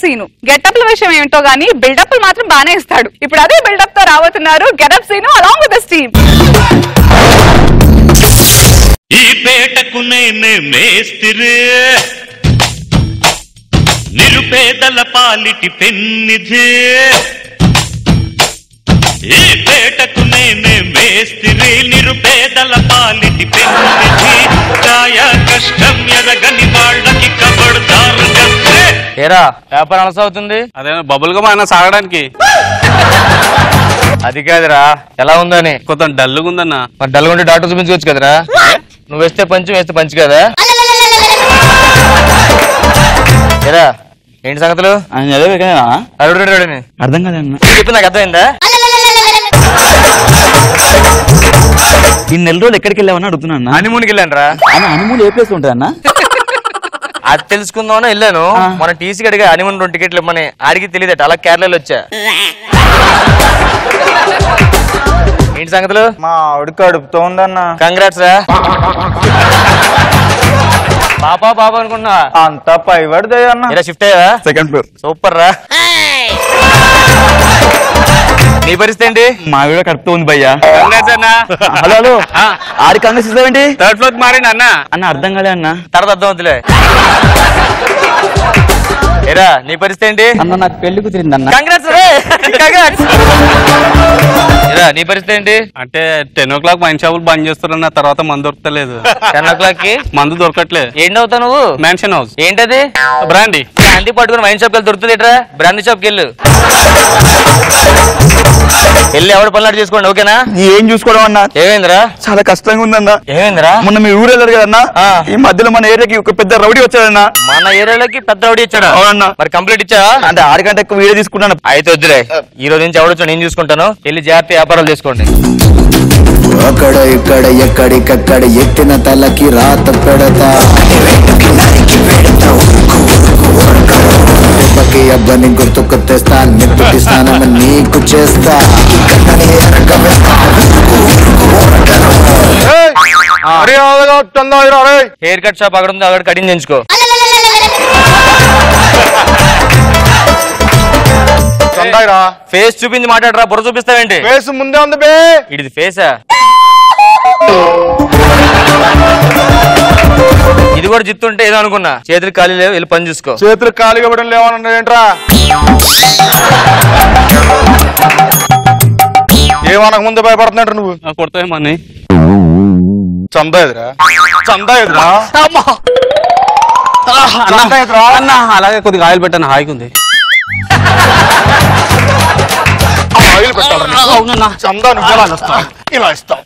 Scene. గెటప్ల విషయం ఏమిటో గానీ బిల్డప్లు మాత్రం బానే ఇస్తాడు. ఇప్పుడు అదే బిల్డప్ తో రాబోతున్నారు Getup Seenu along with this team. ఈ పేటకు నేనే మేస్తిరి, నిరుపేదల పాలిటి పెన్నిధి. ఈ పేటకు నేనే మేస్తిరి, నిరుపేదల పాలిటి పెన్నిధి. కాయ కష్టం ఎరగని వాళ్ళకి కబడ్దారు గస్తే. ఏరా వ్యాపారం అనసవుతుంది. అదే బబుల్ గమ్ అయినా సాగడానికి. అది కాదురా, ఎలా ఉందని. కొంత డల్లుగా ఉందన్నా. మరి డల్గా ఉంటే డాక్టర్ చూపించుకోవచ్చు కదరా. నువ్వు వేస్తే పంచి కదా. ఏరా ఏంటి సంగతులు? అర్థం కాదన్న. చెప్పి నాకు అర్థమైందా? ఈ నెల రోజులు ఎక్కడికి వెళ్ళావని అడుగుతున్నా. హనీమూన్కి వెళ్ళాను రా. హనీమూన్ ఏ ప్లేస్ ఉంటుంది అన్న? అది తెలుసుకుందామని వెళ్ళాను. మన టీసీకి అడిగా హనీమూన్ 2 టికెట్లు ఇవ్వమని. ఆడికి తెలియదట, అలా కేరళలో వచ్చా. ఏంటి సంగతులు? మా ఆవిడకి అడుపుతో ఉందన్న. కంగ్రాట్స్ రా. పాపా అనుకున్నా. అంతా పైవాడిదే అన్న. ఇలా షిఫ్ట్ అయ్యా? Second floor. సూపర్ రా. నీ పరిస్థితి ఏంటి? మా ఆవిడ కడుపుతో ఉంది భయ్యా. కంగ్రాట్స్ అన్నా. హలో ఆడి కాంగ్రెస్ ఇస్తావేంటి? 3rd floor మారింది అన్న. అర్థం కాలే అన్న. తర్వాత అర్థం అవుతులే. ఏరా నీ పరిస్థితి ఏంటి? అన్న నాకు పెళ్లి కుదిరిందన్న. కంగ్రాట్స్ రే. కంగ్రాట్స్. ఏరా నీ పరిస్థితి ఏంటి? అంటే 10 o'clock వైన్ షాపులు బంద్ చేస్తున్నా, తర్వాత మందు దొరకలేదు. 10 o'clock కి మందు దొరకట్లేదు. ఏంటి అవుతావు నువ్వు? Mansion house. ఏంటది? బ్రాండీ. బ్రాండీ పట్టుకుని వైన్ షాప్ వెళ్ళి దొరుకుతుంది ఎట్రా? బ్రాండీ షాప్కి వెళ్ళు. వెళ్ళి ఎవడ పనులు చేసుకోండి, ఓకేనా? ఏం చూసుకోవడం అన్న? ఏమైందిరా? చాలా కష్టంగా ఉందన్న. ఏమైందిరా? మొన్న మీ ఊరు వెళ్ళారు కదన్నా, ఈ మధ్యలో మన ఏరియాకి ఒక పెద్ద రౌడీ వచ్చాడన్నా. మన ఏరియాలోకి పెద్ద రౌడీ ఇచ్చాడా? అవునన్నా. మరి కంప్లీట్ ఇచ్చావా? అంటే 6 గంట ఎక్కువ వీడియో తీసుకున్నాను. అయితే వద్దులే, ఈ రోజు నుంచి ఎవడొచ్చా నేను చూసుకుంటాను. వెళ్ళి జాగ్రత్త వ్యాపారాలు చేసుకోండి. అక్కడ ఇక్కడ ఎక్కడికక్కడ ఎత్తిన తలకి రాత పెడతా, అబ్బని గుర్తుకు తెస్తా, నిప్పుటి స్నానం నీకు చేస్తా. హెయిర్ కట్ షాప్ అక్కడ ఉంది, అక్కడ కటింగ్ చేయించుకో. ఫేస్ చూపించి మాట్లాడరా, బుర్ర చూపిస్తావేంటి? ఫేస్ ముందే ఉంది బే. ఇది ఫేసా? ఇది కూడా జిత్తుంటే ఏదో అనుకున్నా. చేతులు ఖాళీ లేవు, వెళ్ళి పని చూసుకో. చేతులు ఖాళీగా ఇవ్వడం లేవన్నా ఏంట్రా? ఏమనక ముందు భయపడుతున్నట్టు నువ్వు. కొడతామని చందా ఎదురా, చందా ఎదురా అన్న. అలాగే కొద్దిగా ఆయిల్ పెట్టాను, హాయిగా ఉంది. ఆయిల్ పెట్టాలన్నా చందా నువ్వు ఎలా ఇస్తావు? ఇలా ఇస్తావు.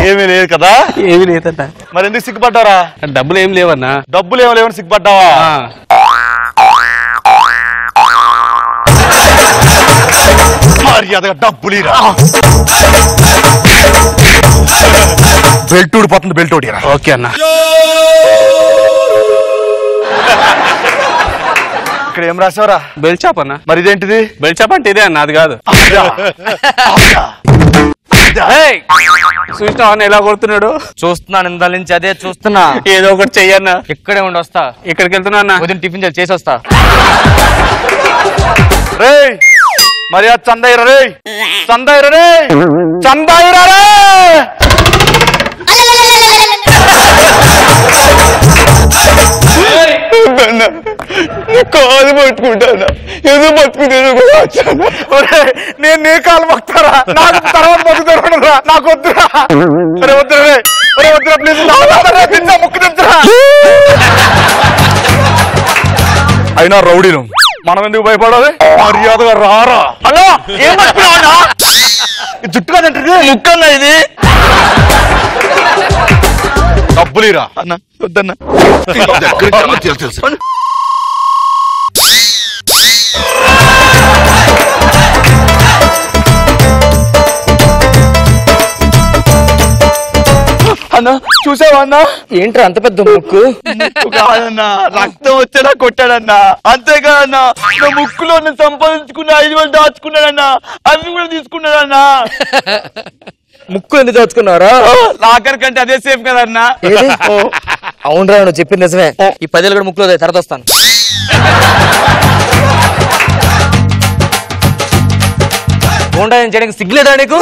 ఏమీ లేదు కదా? ఏమి లేదన్న. మరి ఎందుకు సిగ్గుపడ్డారా? డబ్బులు ఏం లేవన్నా. డబ్బులు ఏమో లేవని సిగ్గుపడ్డావా? మర్యాదగా డబ్బులు బెల్ట్ ఊడిపోతుంది, బెల్ట్ ఊడిరా. ఓకే అన్న. ఇక్కడ ఏం రాసావరా? బెల్ చాప్ అన్న. మరి ఇదేంటిది? బెల్ చాప్ అంటే ఇదే అన్న, అది కాదు. చూసినా ఎలా కొడుతున్నాడు? చూస్తున్నాను ఇందాల నుంచి, అదే చూస్తున్నా. ఏదో ఒకటి చెయ్యన్నా. ఇక్కడే ఉండి వస్తా. ఇక్కడికి వెళ్తున్నా అన్న. ఉదయం టిఫిన్ చేసి వస్తా. రే మరి అది చందాయిరా, రే చందాయిరా, రే చందాయిరా, రే కాలు పట్టుకుంటానా? ఏదో పట్టుకుంటాను. నేను నీ కాలు పట్టుతారా? నాకు తర్వాత పట్టుకుంటారా? నాకు వద్దురా, వద్దురా, వద్దురా ప్లీజ్, ముక్కు తెచ్చురా. అయినా రౌడీను మనం ఎందుకు భయపడాలి? మర్యాదగా రారా. హలో ఏం పట్టుకున్నావా? జుట్టు కదంటే ముక్కన్నా ఇది. డబ్బులిరా అన్న, వద్దన్నా. తెలుసు అన్న. చూసావా అన్న? ఏంట్రా అంత పెద్ద ముక్కు? కాదన్నా, రక్తం వచ్చేలా కొట్టాడన్నా. అంతేకాదన్నా, నా ముక్కులో సంపాదించుకున్న 5,000 దాచుకున్నాడన్నా, అవి కూడా తీసుకున్నాడన్నా. ముక్కు ఎందుకు దాచుకున్నారా? లాకర్ కంటే అదే సేఫ్ కదన్నా. అవునరా నువ్వు చెప్పింది నిజమే. ఈ 10 కూడా ముక్కులో తర్వాత వస్తాను. గోండా చేయడానికి సిగ్గులేదా నీకు?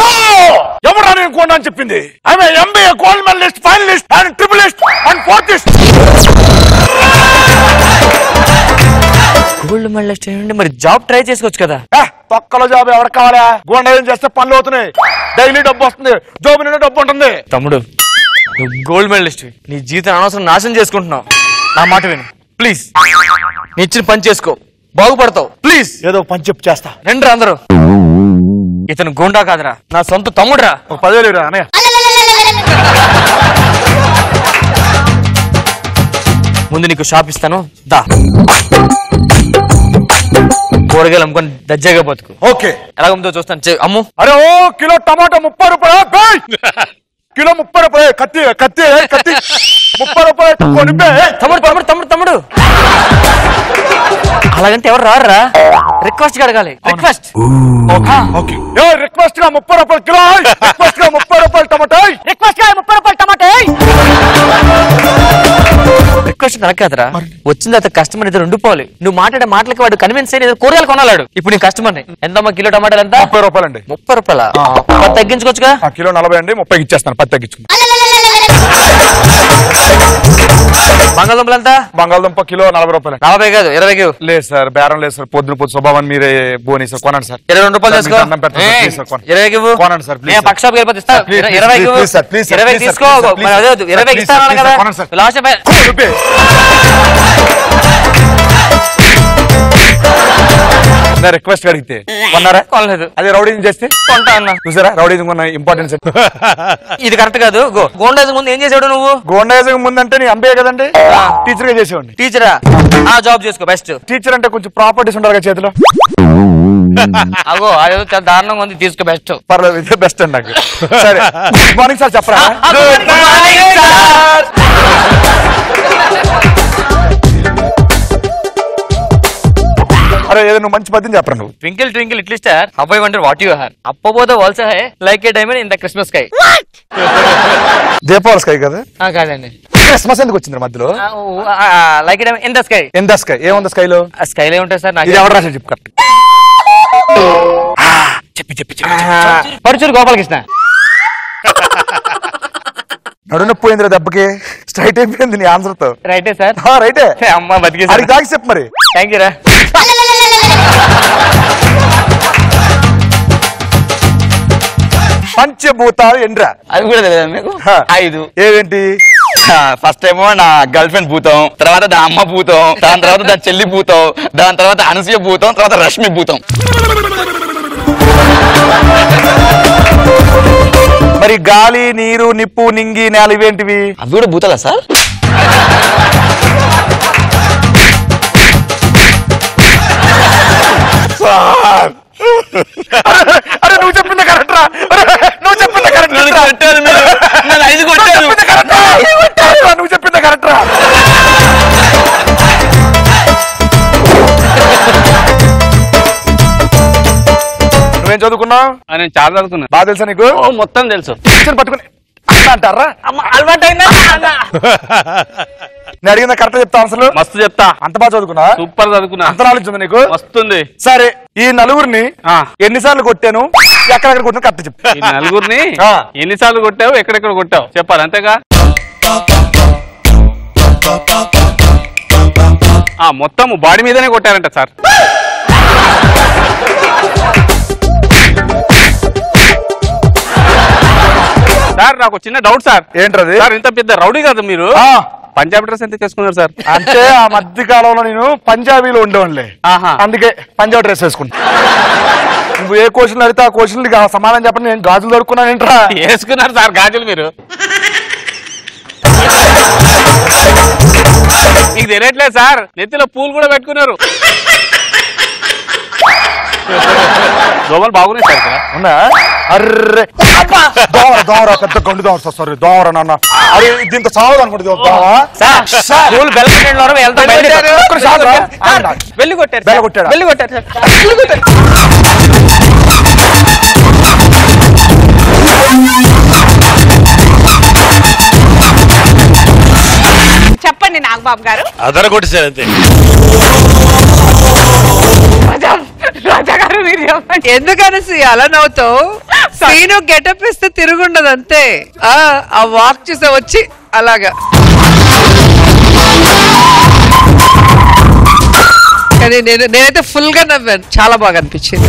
ఎవరా నేను గోండా అని చెప్పింది? ఆమె MBA gold medalist, finalist and ట్రిపులిస్ట్ అండ్ ఫోర్తిస్ట్. గోల్డ్ మెడలిస్ట్ ఏంటి? మరి జాబ్ ట్రై చేసుకోవచ్చు కదా. తొక్కలో జాబ్ ఎవరికి కావాలా? గోండా ఏం చేస్తే పనులు అవుతున్నాయి, డైలీ డబ్బు వస్తుంది, జాబ్ నిండా డబ్బు ఉంటుంది. తమ్ముడు నువ్వు గోల్డ్ మెడలిస్ట్, నీ జీవితం అనవసరం నాశనం చేసుకుంటున్నావు. నా మాట విను ప్లీజ్. నీ ఇచ్చిన పని చేసుకో, బాగుపడతావు ప్లీజ్. ఏదో పని చెప్పు చేస్తా. రండి అందరూ. ఇతను గోండా కాదురా, నా సొంత తమ్ముడురా. ఒక 10,000 ఇవ్వరా అన్నయ్య. ముందు నీకు షాప్ ఇస్తాను దా. కూరగాయలు అమ్ముకొని దజ్జాగా బతుకు. ఓకే ఎలాగమ్ముతో చూస్తాను అమ్ము. అరే ఓ కిలో టమాటా 30 రూపాయలు. కిలో 30 రూపాయలు. కత్తి కత్తి కత్తి 30 రూపాయలు. తమ్ముడు తమ్ముడు తమ్ముడు తమ్ముడు అలాగంటే ఎవరు రారా? రిక్వెస్ట్ అడగాలి. రిక్వెస్ట్ రిక్వెస్ట్ గా 30 రూపాయలు కిలో. రిక్వెస్ట్ గా 30 రూపాయలు టమాటా. రిక్వెస్ట్ గా 30 రూపాయలు టమాటా. రిక్వెస్ట్ నరకాదరా. వచ్చింది అతను కస్టమర్ ఇద్దరు ఉండిపోవాలి. నువ్వు మాట్లాడే మాటలకి వాడు కన్విన్స్ అయ్యి కూరగాయలు కొనాలాడు. ఇప్పుడు నీ కస్టమర్ ని ఎంతమ్మా కిలో టమాటాలు ఎంత? 30 రూపాయలండి. 30 రూపాయల తగ్గించుకోవచ్చుగా. కిలో 40 అండి, 30కి ఇచ్చేస్తాను. 10 తగ్గించుకుని. బంగాళదుంపలు ఎంత? బంగాళదుంప కిలో 40 రూపాయలు. 40 కాదు 20. లేదు సార్, బేరం లేదు సార్. పొద్దున స్వభావం మీరే బోని సార్. కొనండి సార్. 22 రూపాయలు తీసుకో. 20 కొనండి సార్ ప్లీజ్. పక్ష షాప్కి వెళ్ళిపోతే ఇస్తా. 20 తీసుకో. 20 ఇస్తాను కదా. లాస్ట్ రిక్వెస్ట్ అడిగితే కొన్నారా? కొనలేదు. అదే రౌడీజం చేస్తే కొంటా అన్న. చూసారా రౌడీజం కొన్న ఇంపార్టెన్స్. ఇది కరెక్ట్ కాదు. గోండాజం ముందు ఏం చేసాడు నువ్వు? గోండాజం ముందు అంటే నీ ఎంబీఏ కదండి, టీచర్ గా చేసేవాడిని. టీచరా? ఆ జాబ్ చేసుకో బెస్ట్. టీచర్ అంటే కొంచెం ప్రాపర్టీస్ ఉండాలి కదా చేతిలో. అగో అదేదో చాలా దారుణంగా ఉంది, తీసుకో బెస్ట్. పర్లేదు, ఇదే బెస్ట్ అండి నాకు. సరే గుడ్ మార్నింగ్ సార్ చెప్పరా? అరే ఏదో నువ్వు మంచి పద్యం చెప్పరా నువ్వు. Twinkle twinkle little star how I wonder what you are up above the walls high like a diamond in the Christmas sky. Deepavali sky కదా? కాదండి, క్రిస్మస్ ఎందుకు వచ్చింది మధ్యలో? Like a diamond in the sky. In the sky ఏముంది స్కైలో? స్కైలో ఉంటాయి sir. ఇది ఎవరు రాశారు చెప్పు కరెక్ట్. చెప్పి చెప్పి పరుచూరు గోపాలకృష్ణ. నడునొప్పి పోయిందిరా దెబ్బకి. స్ట్రైట్ అయిపోయింది నీ ఆన్సర్ తో. రైటే సార్. రైటే. అమ్మ బతికేసారు. అడిగి తాగి చెప్పు మరి. థ్యాంక్ యూ రా. పంచభూతాలు ఎండ్రా? అది కూడా తెలియదు మీకు? 5. ఏవేంటి? ఫస్ట్ ఏమో నా గర్ల్ ఫ్రెండ్ భూతం, తర్వాత దాని అమ్మ భూతం, దాని తర్వాత దాని చెల్లి భూతం, దాని తర్వాత అనసూయ భూతం, తర్వాత రష్మి భూతం. మరి గాలి, నీరు, నిప్పు, నింగి, నేల ఇవేంటివి? అవి కూడా భూతాలా సార్? అరే నువ్వు చెప్పింది కరెక్ట్ రా. నువ్వు చెప్పింది కరెక్ట్. నన్ను కొట్టారు మీరు. నన్ను 5 కొట్టారు. నువ్వు చెప్పింది కరెక్ట్ రా. నువ్వేం చదువుకున్నావు? నేను చాలా చదువుకున్నా. బాగా తెలుసా నీకు? మొత్తం తెలుసు. పట్టుకుని అంటారా? అలవాటు అయిందా? నేను అడిగిందా కరెక్ట్ చెప్తా అసలు? మస్తు చెప్తా. అంత బాగా చదువుకున్నా? సూపర్ చదువుకున్నా. అంత నాలెడ్జ్ ఉంది నీకు? వస్తుంది. సరే ఈ నలుగురిని ఎన్నిసార్లు కొట్టాను, ఎక్కడెక్కడ కొట్టాను కరెక్ట్ చెప్పు. ఈ నలుగురిని ఆ. ఎన్నిసార్లు కొట్టావు, ఎక్కడెక్కడ కొట్టావు చెప్పాలి అంతేగా. మొత్తం బాడీ మీదనే కొట్టారంట సార్. సార్ నాకు చిన్న డౌట్ సార్. ఏంటది? సార్ ఇంత పెద్ద రౌడీ కదా మీరు, ఆ, పంజాబ్ డ్రెస్ ఎంత చేసుకున్నారు సార్? అంటే ఆ మధ్య కాలంలో నేను పంజాబీలో ఉండేవాళ్ళే, ఆహా. అందుకే పంజాబ్ డ్రెస్ వేసుకుంటా. నువ్వు ఏ క్వశ్చన్ అడిగితే ఆ క్వశ్చన్ సమాధానం చెప్పండి. నేను గాజులు దొరుకున్నాను ఏంట్రా? వేసుకున్నారు సార్ గాజులు మీరు. మీకు తెలియట్లేదు సార్, నెత్తిలో పూలు కూడా పెట్టుకున్నారు. దోమలు బాగున్నాయి సార్ ఇక్కడ. ఉన్నా? అర్రే దోమర దోమర పెద్ద గండు దోమర. సారీ దోమర నాన్న. అరే దీంతో సావదు అనుకుంటుంది వెళ్ళి కొట్టారు. బెల్ల కొట్టాడా? వెళ్ళి కొట్టారు సార్. నాగబాబు గారు. అదర కొట్టేశారు అంతే. రాజా గారు మీరు చెప్పండి. ఎందుకనేసి అలా నవ్వుతావు? సీను గెటప్ ఇస్తే తిరుగుండదు అంతే. ఆ వాక్ చూసే వచ్చి అలాగా. కానీ నేనైతే ఫుల్ గా నవ్వాను, చాలా బాగా అనిపించింది.